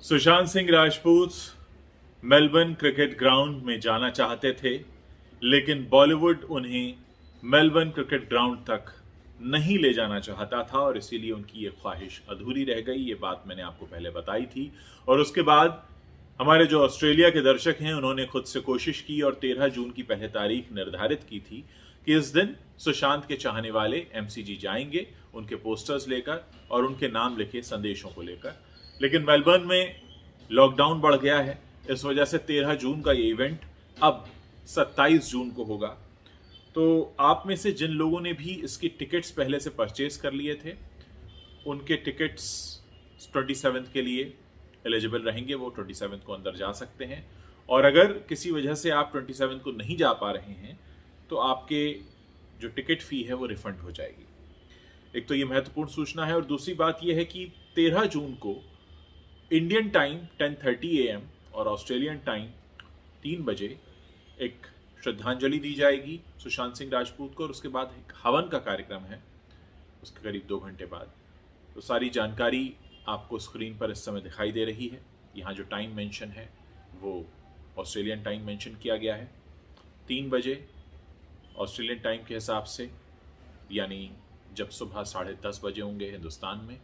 Sushant Singh Rajput Melbourne cricket ground में जाना चाहते थे, लेकिन बॉलीवुड उन्हें मेलबर्न क्रिकेट ग्राउंड तक नहीं ले जाना चाहता था और इसीलिए उनकी ये ख्वाहिश अधूरी रह गई। ये बात मैंने आपको पहले बताई थी। और उसके बाद हमारे जो ऑस्ट्रेलिया के दर्शक हैं उन्होंने खुद से कोशिश की और 13 जून की पहले तारीख निर्धारित की थी कि इस दिन सुशांत के चाहने वाले एमसीजी जाएंगे उनके पोस्टर्स लेकर और उनके नाम लिखे संदेशों को लेकर। लेकिन मेलबर्न में लॉकडाउन बढ़ गया है, इस वजह से 13 जून का ये इवेंट अब 27 जून को होगा। तो आप में से जिन लोगों ने भी इसकी टिकट्स पहले से परचेज कर लिए थे, उनके टिकट्स 27 के लिए एलिजिबल रहेंगे, वो 27 को अंदर जा सकते हैं। और अगर किसी वजह से आप 27 को नहीं जा पा रहे हैं तो आपके जो टिकट फी है वो रिफंड हो जाएगी। एक तो ये महत्वपूर्ण सूचना है और दूसरी बात यह है कि 13 जून को इंडियन टाइम 10:30 AM और ऑस्ट्रेलियन टाइम 3 बजे एक श्रद्धांजलि दी जाएगी सुशांत सिंह राजपूत को और उसके बाद एक हवन का कार्यक्रम है उसके करीब 2 घंटे बाद। तो सारी जानकारी आपको स्क्रीन पर इस समय दिखाई दे रही है। यहाँ जो टाइम मेंशन है वो ऑस्ट्रेलियन टाइम मेंशन किया गया है 3 बजे ऑस्ट्रेलियन टाइम के हिसाब से, यानी जब सुबह 10:30 बजे होंगे हिंदुस्तान में,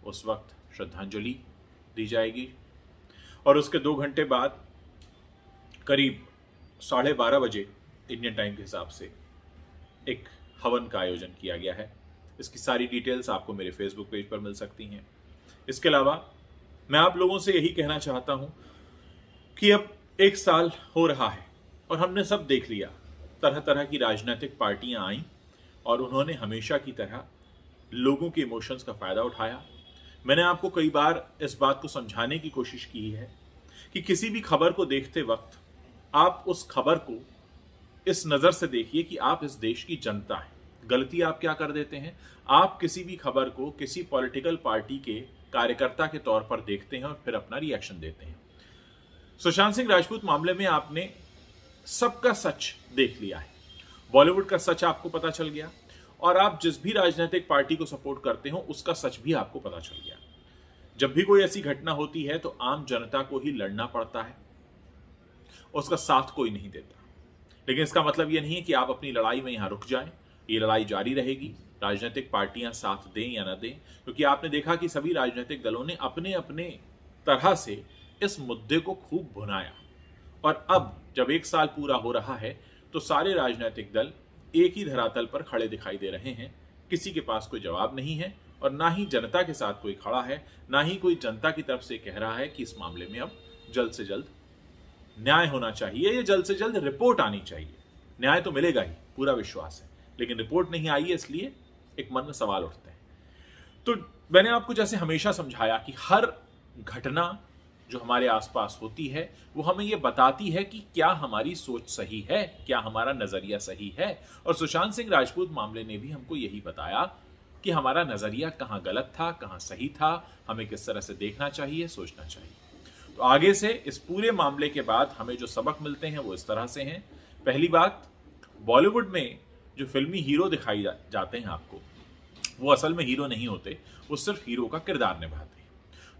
उस वक्त श्रद्धांजलि दी जाएगी। और उसके 2 घंटे बाद करीब 12:30 बजे इंडियन टाइम के हिसाब से एक हवन का आयोजन किया गया है। इसकी सारी डिटेल्स आपको मेरे फेसबुक पेज पर मिल सकती हैं। इसके अलावा मैं आप लोगों से यही कहना चाहता हूं कि अब 1 साल हो रहा है और हमने सब देख लिया, तरह तरह की राजनीतिक पार्टियां आईं और उन्होंने हमेशा की तरह लोगों के इमोशंस का फायदा उठाया। मैंने आपको कई बार इस बात को समझाने की कोशिश की है कि किसी भी खबर को देखते वक्त आप उस खबर को इस नज़र से देखिए कि आप इस देश की जनता हैं। गलती आप क्या कर देते हैं, आप किसी भी खबर को किसी पॉलिटिकल पार्टी के कार्यकर्ता के तौर पर देखते हैं और फिर अपना रिएक्शन देते हैं। सुशांत सिंह राजपूत मामले में आपने सबका सच देख लिया है, बॉलीवुड का सच आपको पता चल गया और आप जिस भी राजनीतिक पार्टी को सपोर्ट करते हो उसका सच भी आपको पता चल गया। जब भी कोई ऐसी घटना होती है तो आम जनता को ही लड़ना पड़ता है, उसका साथ कोई नहीं देता। लेकिन इसका मतलब यह नहीं है कि आप अपनी लड़ाई में यहां रुक जाएं, ये लड़ाई जारी रहेगी, राजनीतिक पार्टियां साथ दें या ना दें, क्योंकि आपने देखा कि सभी राजनीतिक दलों ने अपने अपने तरह से इस मुद्दे को खूब भुनाया। और अब जब 1 साल पूरा हो रहा है तो सारे राजनीतिक दल एक ही धरातल पर खड़े दिखाई दे रहे हैं। किसी के पास कोई जवाब नहीं है और ना ही जनता के साथ कोई खड़ा है, ना ही कोई जनता की तरफ से कह रहा है कि इस मामले में अब जल्द से जल्द न्याय होना चाहिए या जल्द से जल्द रिपोर्ट आनी चाहिए। न्याय तो मिलेगा ही, पूरा विश्वास है, लेकिन रिपोर्ट नहीं आई है, इसलिए एक मन में सवाल उठते हैं। तो मैंने आपको जैसे हमेशा समझाया कि हर घटना जो हमारे आसपास होती है वो हमें ये बताती है कि क्या हमारी सोच सही है, क्या हमारा नजरिया सही है। और सुशांत सिंह राजपूत मामले ने भी हमको यही बताया कि हमारा नजरिया कहाँ गलत था, कहाँ सही था, हमें किस तरह से देखना चाहिए, सोचना चाहिए। तो आगे से इस पूरे मामले के बाद हमें जो सबक मिलते हैं वो इस तरह से हैं। पहली बात, बॉलीवुड में जो फिल्मी हीरो दिखाई जाते हैं आपको, वो असल में हीरो नहीं होते, वो सिर्फ हीरो का किरदार निभाते हैं।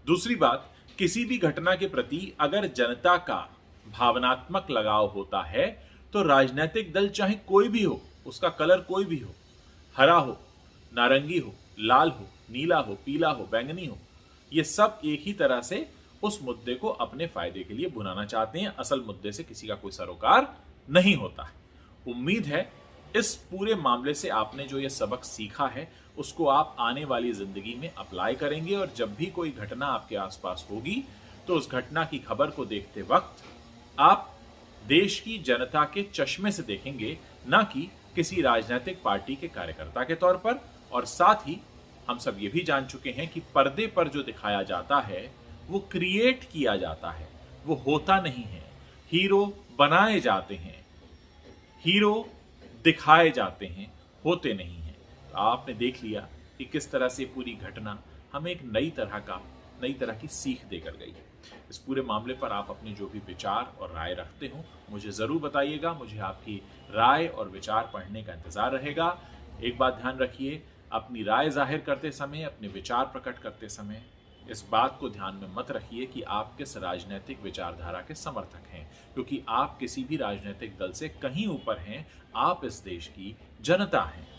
दूसरी बात, किसी भी घटना के प्रति अगर जनता का भावनात्मक लगाव होता है तो राजनीतिक दल चाहे कोई भी हो, उसका कलर कोई भी हो, हरा हो, नारंगी हो, लाल हो, नीला हो, पीला हो, बैंगनी हो, ये सब एक ही तरह से उस मुद्दे को अपने फायदे के लिए भुनाना चाहते हैं। असल मुद्दे से किसी का कोई सरोकार नहीं होता है। उम्मीद है इस पूरे मामले से आपने जो ये सबक सीखा है उसको आप आने वाली जिंदगी में अप्लाई करेंगे और जब भी कोई घटना आपके आसपास होगी तो उस घटना की खबर को देखते वक्त आप देश की जनता के चश्मे से देखेंगे, ना कि किसी राजनीतिक पार्टी के कार्यकर्ता के तौर पर। और साथ ही हम सब ये भी जान चुके हैं कि पर्दे पर जो दिखाया जाता है वो क्रिएट किया जाता है, वो होता नहीं है। हीरो बनाए जाते हैं, हीरो दिखाए जाते हैं, होते नहीं हैं। तो आपने देख लिया कि किस तरह से पूरी घटना हमें एक नई तरह की सीख देकर गई है। इस पूरे मामले पर आप अपने जो भी विचार और राय रखते हो मुझे ज़रूर बताइएगा। मुझे आपकी राय और विचार पढ़ने का इंतज़ार रहेगा। एक बात ध्यान रखिए, अपनी राय जाहिर करते समय, अपने विचार प्रकट करते समय इस बात को ध्यान में मत रखिए कि आप किस राजनीतिक विचारधारा के समर्थक हैं, क्योंकि आप किसी भी राजनीतिक दल से कहीं ऊपर हैं। आप इस देश की जनता हैं।